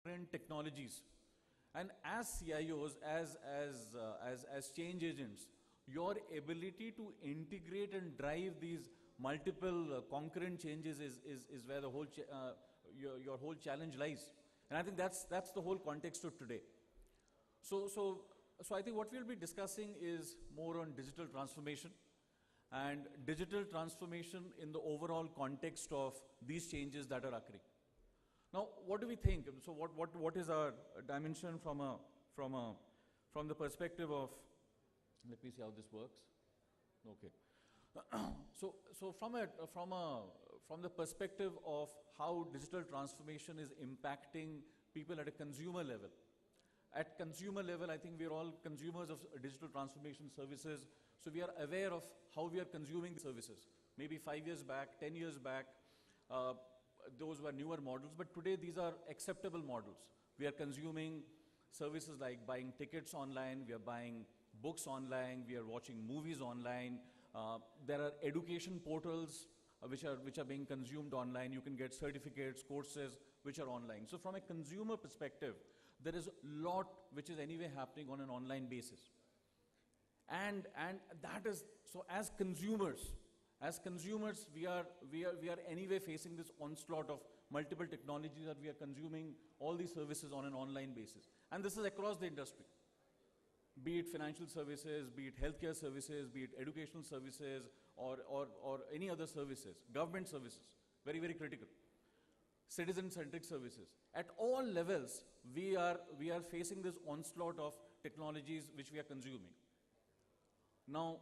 different technologies. And as CIOs, as change agents, your ability to integrate and drive these multiple concurrent changes is where the whole your whole challenge lies. And I think that's the whole context of today. So I think what we'll be discussing is more on digital transformation and digital transformation in the overall context of these changes that are occurring. Now, what do we think? So what is our dimension from the perspective of, let me see how this works. Okay. So from the perspective of how digital transformation is impacting people at a consumer level. At consumer level, I think we're all consumers of digital transformation services. So we are aware of how we are consuming the services. Maybe 5 years back, 10 years back, those were newer models, but today these are acceptable models. We are consuming services like buying tickets online, we are buying books online, we are watching movies online. There are education portals which are being consumed online. You can get certificates, courses which are online. So from a consumer perspective, there is a lot which is anyway happening on an online basis. And that is, so as consumers, we are anyway facing this onslaught of multiple technologies that we are consuming all these services on an online basis. And this is across the industry. Be it financial services, be it healthcare services, be it educational services, or any other services, government services, very, very critical. Citizen-centric services. At all levels, we are facing this onslaught of technologies which we are consuming. Now,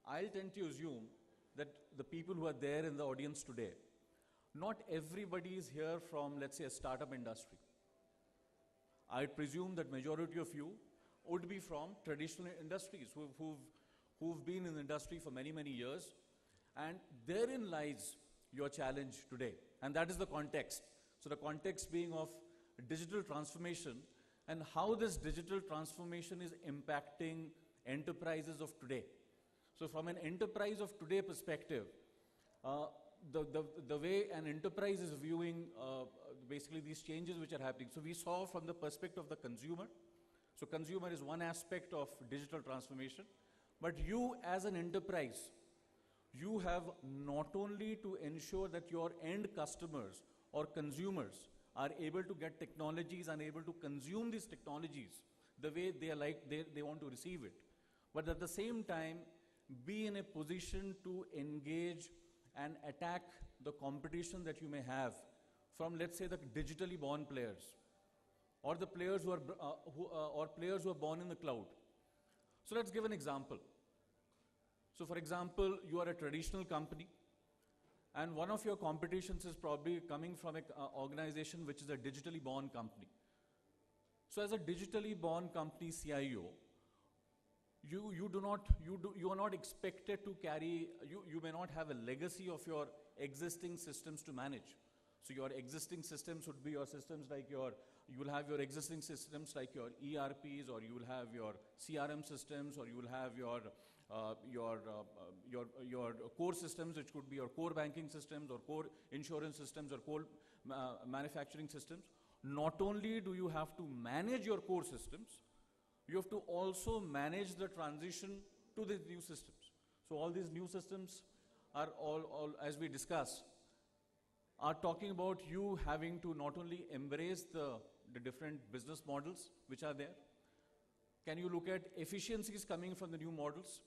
I'll tend to assume that the people who are there in the audience today, not everybody is here from, let's say, a startup industry. I presume that majority of you would be from traditional industries who've been in the industry for many, many years, and therein lies your challenge today. And that is the context. So the context being of digital transformation and how this digital transformation is impacting enterprises of today. So from an enterprise of today perspective, the way an enterprise is viewing basically these changes which are happening. So we saw from the perspective of the consumer. So consumer is one aspect of digital transformation. But you as an enterprise, you have not only to ensure that your end customers or consumers are able to get technologies and able to consume these technologies the way they want to receive it. But at the same time, be in a position to engage and attack the competition that you may have from, let's say, the digitally born players or the players who are born in the cloud. So let's give an example. So for example, you are a traditional company and one of your competitions is probably coming from an organization which is a digitally born company. So as a digitally born company CIO, you are not expected to carry, you may not have a legacy of your existing systems to manage. So your existing systems would be your systems like you will have your existing systems like your ERPs, or you will have your CRM systems, or you will have your core systems, which could be your core banking systems or core insurance systems or core manufacturing systems. Not only do you have to manage your core systems, you have to also manage the transition to the new systems. So all these new systems are all as we discuss, are talking about you having to not only embrace the different business models which are there. Can you look at efficiencies coming from the new models?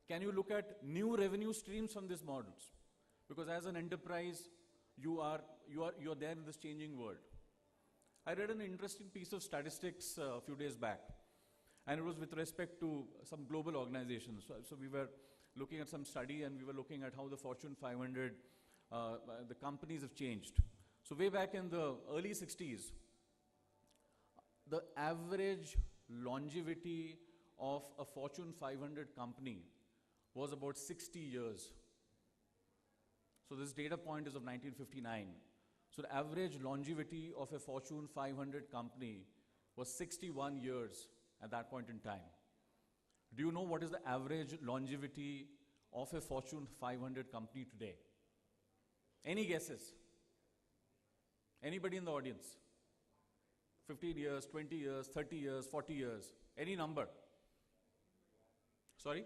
Can you look at new revenue streams from these models? Because as an enterprise, you are there in this changing world. I read an interesting piece of statistics a few days back, and it was with respect to some global organizations. So we were looking at some study, and we were looking at how the Fortune 500, the companies have changed. So way back in the early 60s, the average longevity of a Fortune 500 company was about 60 years. So this data point is of 1959. So the average longevity of a Fortune 500 company was 61 years at that point in time. Do you know what is the average longevity of a Fortune 500 company today? Any guesses? Anybody in the audience? 15 years, 20 years, 30 years, 40 years, any number. Sorry?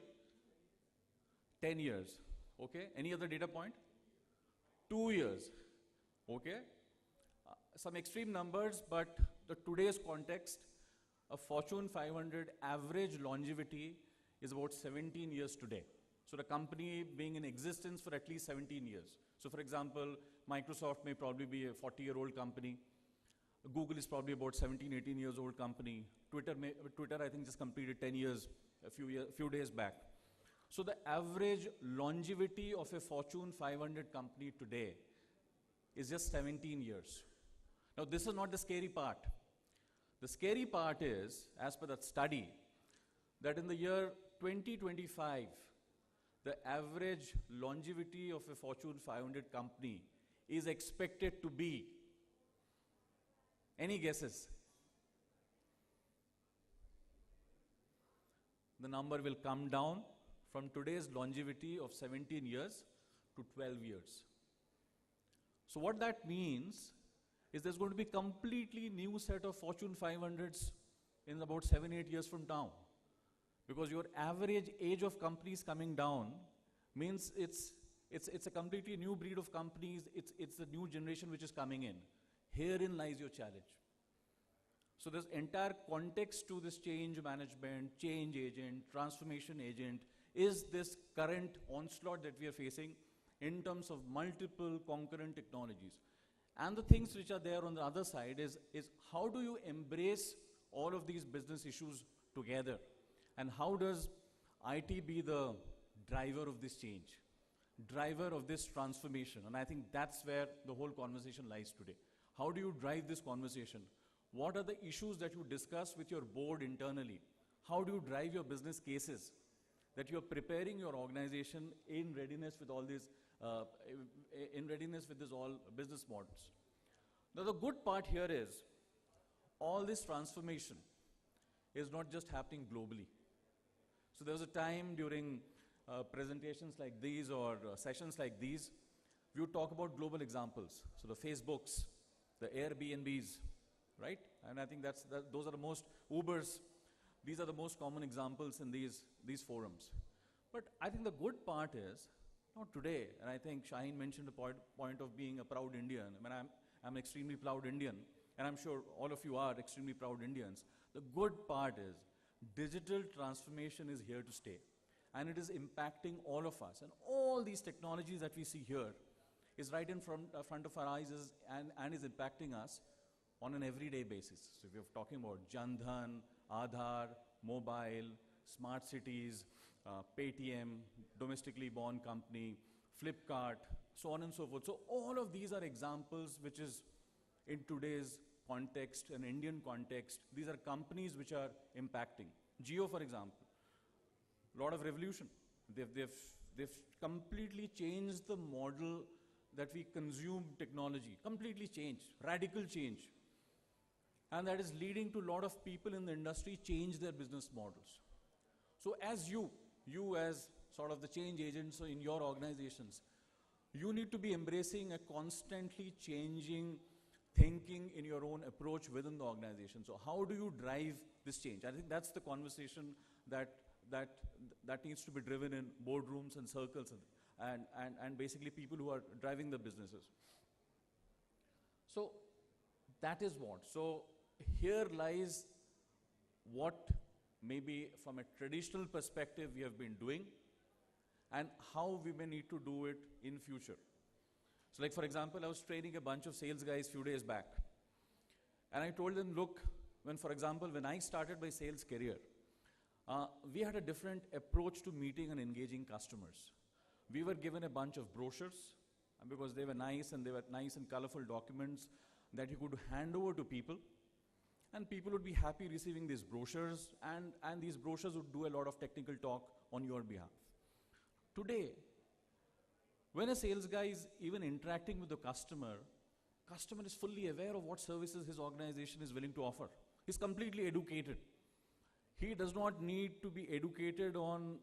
10 years. Okay, any other data point? 2 years. Okay, some extreme numbers, but today's context, a Fortune 500 average longevity is about 17 years today. So the company being in existence for at least 17 years. So for example, Microsoft may probably be a 40-year-old company. Google is probably about 17, 18 years old company. Twitter I think just completed 10 years a few days back. So the average longevity of a Fortune 500 company today is just 17 years. Now this is not the scary part. The scary part is, as per that study, that in the year 2025, the average longevity of a Fortune 500 company is expected to be, any guesses? The number will come down from today's longevity of 17 years to 12 years. So what that means is there's going to be completely new set of Fortune 500s in about 7-8 years from now. Because your average age of companies coming down means it's a completely new breed of companies, it's the new generation which is coming in. Herein lies your challenge. So this entire context to this change management, change agent, transformation agent, is this current onslaught that we are facing in terms of multiple concurrent technologies. And the things which are there on the other side is how do you embrace all of these business issues together? And how does IT be the driver of this change, driver of this transformation? And I think that's where the whole conversation lies today. How do you drive this conversation? What are the issues that you discuss with your board internally? How do you drive your business cases? That you're preparing your organization in readiness with all these, all business models. Now the good part here is, all this transformation is not just happening globally. So there was a time during presentations like these or sessions like these, we would talk about global examples. So the Facebooks, the Airbnbs, right? And I think those are the most, Ubers, these are the most common examples in these forums. But I think the good part is, not today, and I think Shaheen mentioned the point of being a proud Indian. I mean, I'm an extremely proud Indian, and I'm sure all of you are extremely proud Indians. The good part is, digital transformation is here to stay, and it is impacting all of us. And all these technologies that we see here is right in front of our eyes and is impacting us on an everyday basis. So if you're talking about Jan Dhan, Aadhaar, mobile, smart cities, Paytm, domestically born company, Flipkart, so on and so forth. So all of these are examples which is in today's context, an Indian context. These are companies which are impacting. Jio, for example, a lot of revolution. They've completely changed the model that we consume technology, completely changed, radical change. And that is leading to a lot of people in the industry change their business models. So as you as sort of the change agents in your organizations, you need to be embracing a constantly changing thinking in your own approach within the organization. So how do you drive this change? I think that's the conversation that needs to be driven in boardrooms and circles and basically people who are driving the businesses. So that is what. So here lies what maybe from a traditional perspective we have been doing and how we may need to do it in future. So like for example, I was training a bunch of sales guys few days back. And I told them, look, when I started my sales career, we had a different approach to meeting and engaging customers. We were given a bunch of brochures because they were nice and colorful documents that you could hand over to people. And people would be happy receiving these brochures, and these brochures would do a lot of technical talk on your behalf. Today, when a sales guy is even interacting with the customer is fully aware of what services his organization is willing to offer. He's completely educated. He does not need to be educated on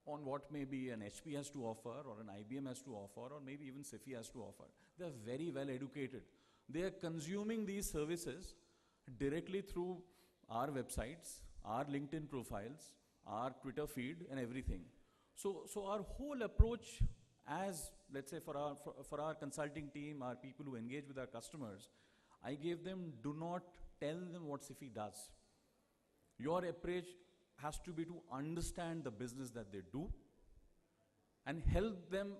what maybe an HP has to offer, or an IBM has to offer, or maybe even Sify has to offer. They're very well educated. They are consuming these services directly through our websites, our LinkedIn profiles, our Twitter feed, and everything. So our whole approach, as let's say for our consulting team, our people who engage with our customers, I gave them, do not tell them what Sify does. Your approach has to be to understand the business that they do and help them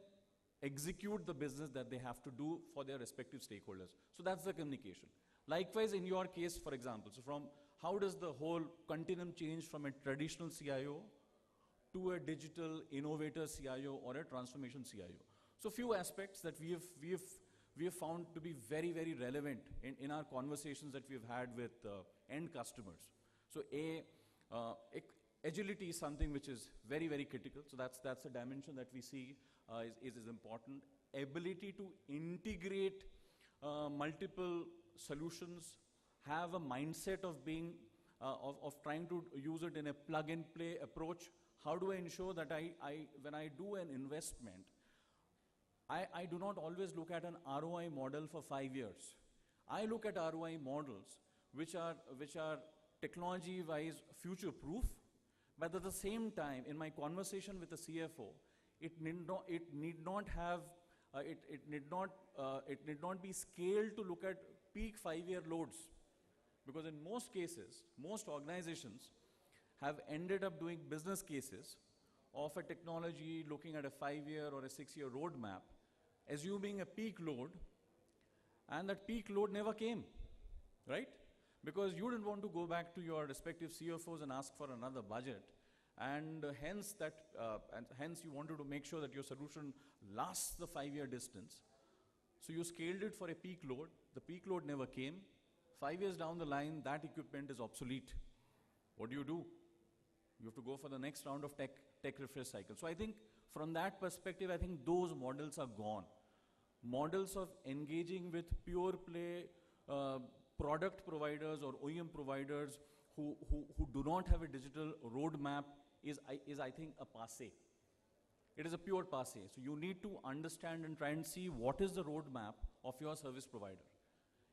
execute the business that they have to do for their respective stakeholders. So that's the communication. Likewise, in your case, for example, so from how does the whole continuum change from a traditional CIO to a digital innovator CIO or a transformation CIO? So few aspects that we have found to be very, very relevant in our conversations that we've had with end customers. So agility is something which is very, very critical. So that's a dimension that we see is important. Ability to integrate multiple solutions, have a mindset of being, of trying to use it in a plug and play approach. How do I ensure that when I do an investment, I do not always look at an ROI model for 5 years. I look at ROI models which are technology-wise future-proof, but at the same time, in my conversation with the CFO, it need not be scaled to look at peak 5-year loads, because in most cases, most organizations have ended up doing business cases of a technology looking at a 5-year or a 6-year roadmap, assuming a peak load, and that peak load never came, right? Because you didn't want to go back to your respective CFOs and ask for another budget, and hence you wanted to make sure that your solution lasts the 5-year distance. So you scaled it for a peak load. The peak load never came. 5 years down the line, that equipment is obsolete. What do? You have to go for the next round of tech refresh cycle. So I think from that perspective, I think those models are gone. Models of engaging with pure play product providers or OEM providers who do not have a digital roadmap is I think a passé. It is a pure passé. So you need to understand and try and see what is the roadmap of your service provider.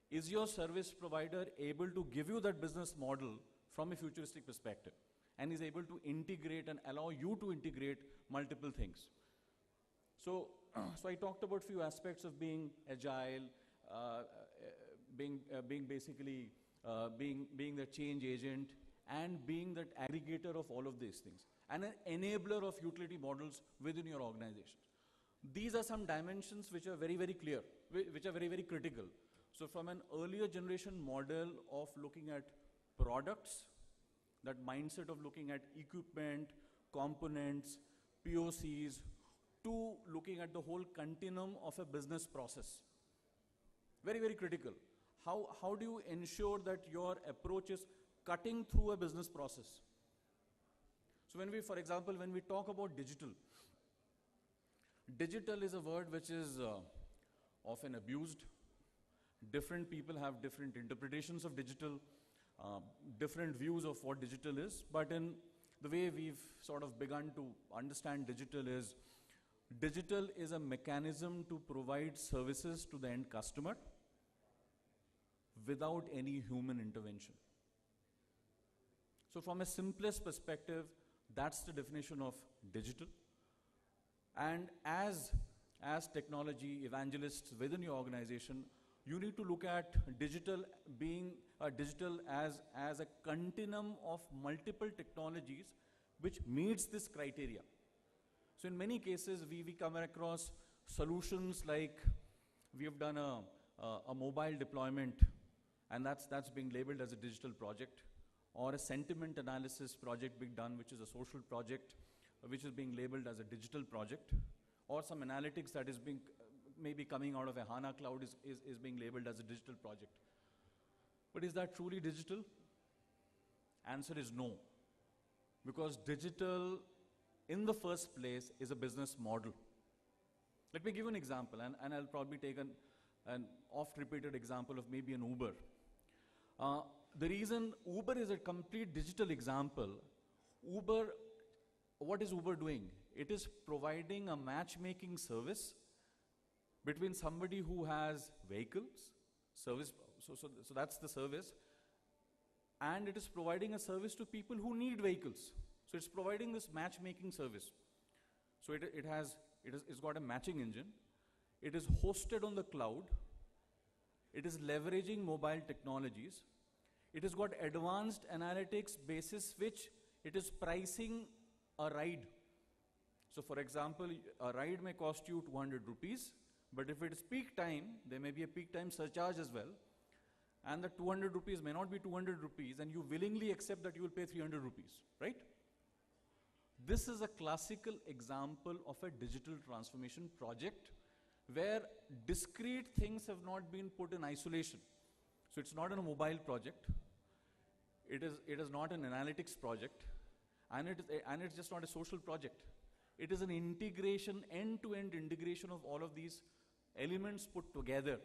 Is your service provider able to give you that business model from a futuristic perspective, and is able to integrate and allow you to integrate multiple things? So I talked about few aspects of being agile, being the change agent, and being that aggregator of all of these things, and an enabler of utility models within your organization. These are some dimensions which are very, very clear, which are very, very critical. So from an earlier generation model of looking at products, that mindset of looking at equipment, components, POCs, to looking at the whole continuum of a business process. Very, very critical. How do you ensure that your approach is cutting through a business process? So for example, when we talk about digital is a word which is often abused. Different people have different interpretations of digital, different views of what digital is, but in the way we've sort of begun to understand digital is a mechanism to provide services to the end customer without any human intervention. So from a simplest perspective, that's the definition of digital. And as technology evangelists within your organization, you need to look at digital being digital as a continuum of multiple technologies which meets this criteria. So in many cases, we come across solutions like we have done a mobile deployment, and that's being labeled as a digital project, or a sentiment analysis project being done, which is a social project, which is being labeled as a digital project, or some analytics that is being maybe coming out of a HANA cloud is being labeled as a digital project. But is that truly digital? Answer is no. Because digital, in the first place, is a business model. Let me give an example, and I'll probably take an oft-repeated example of maybe an Uber. The reason Uber is a complete digital example, what is Uber doing? It is providing a matchmaking service between somebody who has vehicles, so that's the service, and it is providing a service to people who need vehicles. So it's providing this matchmaking service. So it's got a matching engine. It is hosted on the cloud. It is leveraging mobile technologies. It has got advanced analytics basis which it is pricing a ride. So for example, a ride may cost you 200 rupees, but if it is peak time, there may be a peak time surcharge as well. And the 200 rupees may not be 200 rupees, and you willingly accept that you will pay 300 rupees, right? This is a classical example of a digital transformation project where discrete things have not been put in isolation. So it's not a mobile project. It is not an analytics project, and it's just not a social project. It is an integration, end-to-end integration of all of these elements put together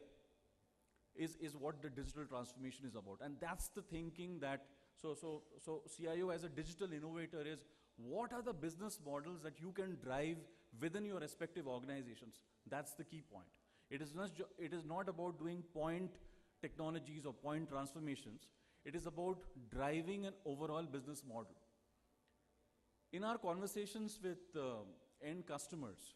is what the digital transformation is about. And that's the thinking that, so CIO as a digital innovator is, what are the business models that you can drive within your respective organizations? That's the key point. It is not about doing point technologies or point transformations. It is about driving an overall business model. In our conversations with end customers,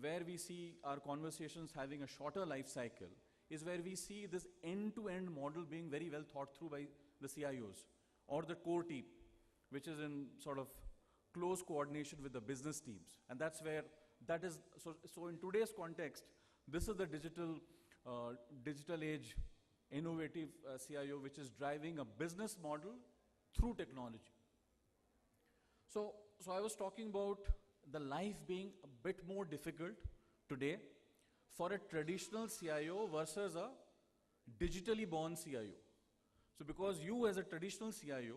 where we see our conversations having a shorter life cycle, is where we see this end-to-end model being very well thought through by the CIOs or the core team, which is in sort of close coordination with the business teams. And that's where that is, so in today's context, this is the digital age innovative CIO which is driving a business model through technology. So I was talking about the life being a bit more difficult today for a traditional CIO versus a digitally born CIO. So because you as a traditional CIO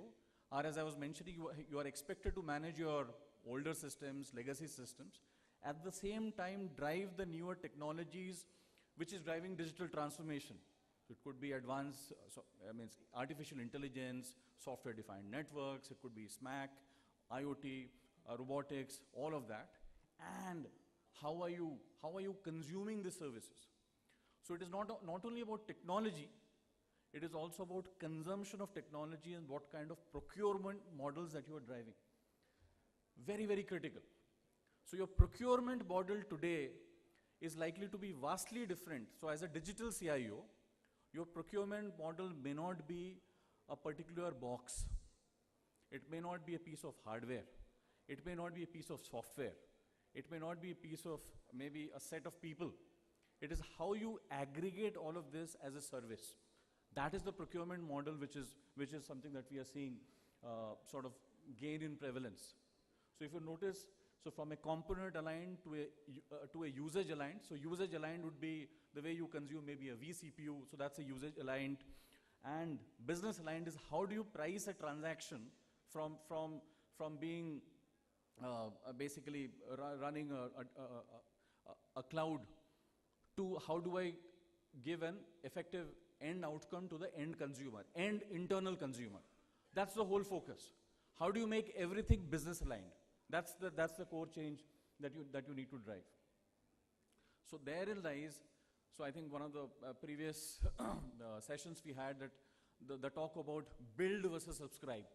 are, as I was mentioning, you are expected to manage your older systems, legacy systems, at the same time drive the newer technologies which is driving digital transformation. So it could be advanced, artificial intelligence, software-defined networks, it could be SMAC, IoT, robotics, all of that. And how are you consuming the services? So it is not only about technology, it is also about consumption of technology and what kind of procurement models that you are driving. Very, very critical. So your procurement model today is likely to be vastly different. So as a digital CIO, your procurement model may not be a particular box. It may not be a piece of hardware. It may not be a piece of software. It may not be a piece of maybe a set of people. It is how you aggregate all of this as a service. That is the procurement model which is something that we are seeing sort of gain in prevalence. So if you notice, so from a component aligned to a usage aligned, so usage aligned would be the way you consume maybe a vCPU, so that's a usage aligned. And business aligned is how do you price a transaction from being basically running a cloud to how do I give an effective end outcome to the end consumer, end internal consumer. That's the whole focus. How do you make everything business aligned? That's the core change that you need to drive. So therein lies, so I think one of the previous sessions we had that the talk about build versus subscribe.